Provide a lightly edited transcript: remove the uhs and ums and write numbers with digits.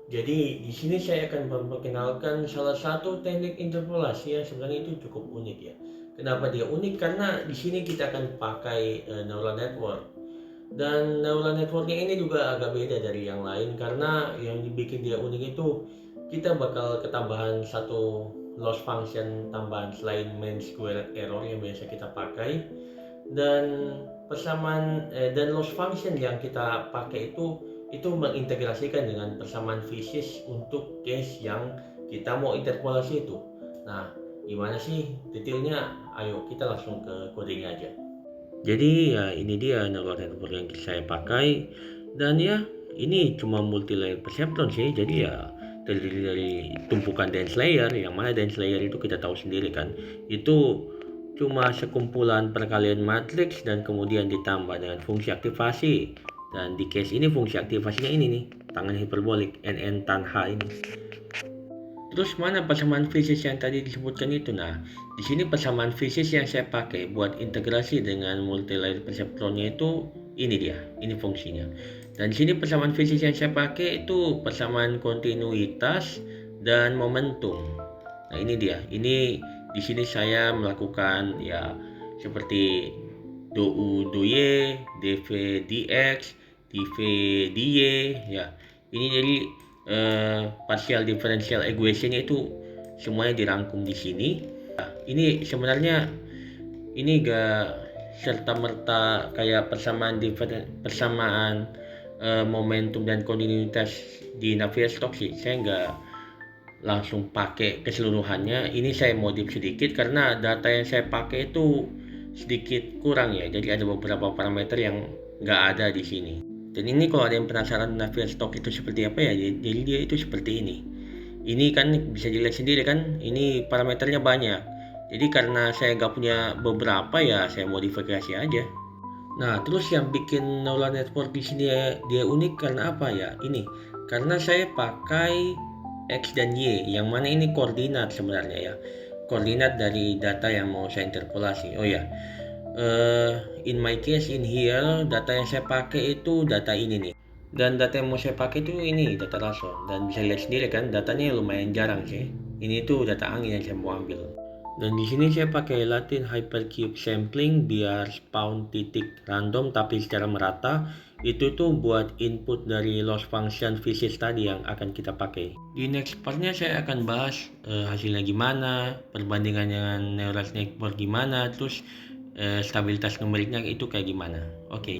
Jadi di sini saya akan memperkenalkan salah satu teknik interpolasi yang sebenarnya itu cukup unik ya. Kenapa dia unik? Karena di sini kita akan pakai neural network. Dan neural networknya ini juga agak beda dari yang lain karena yang dibikin dia unik itu kita bakal ketambahan satu loss function tambahan selain main square error yang biasa kita pakai, dan dan loss function yang kita pakai itu mengintegrasikan dengan persamaan fisis untuk case yang kita mau interpolasi itu. Nah, gimana sih detailnya? Ayo kita langsung ke coding aja. Jadi ya ini dia neural network yang saya pakai, dan ya ini cuma multi layer perceptron sih. Jadi ya terdiri dari tumpukan dense layer, yang mana dense layer itu kita tahu sendiri kan, itu cuma sekumpulan perkalian matriks dan kemudian ditambah dengan fungsi aktivasi. Dan di case ini fungsi aktivasinya ini nih, tangan hiperbolik nn tan h ini. Terus mana persamaan fisis yang tadi disebutkan itu? Nah, di sini persamaan fisis yang saya pakai buat integrasi dengan multilayer perceptronnya itu ini dia, ini fungsinya. Dan di sini persamaan fisis yang saya pakai itu persamaan kontinuitas dan momentum. Nah, ini dia. Ini di sini saya melakukan ya seperti do u do y, dv dx, dv dy ya. Ini jadi partial differential equation itu semuanya dirangkum di sini. Nah, ini sebenarnya ini gak serta merta kayak persamaan momentum dan kontinuitas di Navier-Stokes sih. Saya nggak langsung pakai keseluruhannya. Ini saya modif sedikit karena data yang saya pakai itu sedikit kurang ya. Jadi ada beberapa parameter yang nggak ada di sini. Dan ini kalau ada yang penasaran Navier-Stokes itu seperti apa ya, jadi dia itu seperti ini. Ini kan bisa dilihat sendiri kan, ini parameternya banyak. Jadi karena saya nggak punya beberapa ya saya modifikasi aja. Nah, terus yang bikin neural network di sini dia unik karena apa ya? Ini karena saya pakai X dan Y, yang mana ini koordinat sebenarnya ya. Koordinat dari data yang mau saya interpolasi. Oh ya, in my case in here data yang saya pakai itu data ini nih. Dan data yang mau saya pakai itu ini data rason, dan bisa lihat sendiri kan datanya lumayan jarang sih. Ini tuh data angin yang saya mau ambil. Dan di sini saya pakai Latin Hypercube Sampling biar spawn titik random tapi secara merata. Itu tuh buat input dari loss function physics tadi yang akan kita pakai. Di next partnya saya akan bahas hasilnya gimana, perbandingan dengan neural network gimana, terus stabilitas numeriknya itu kayak gimana. Oke.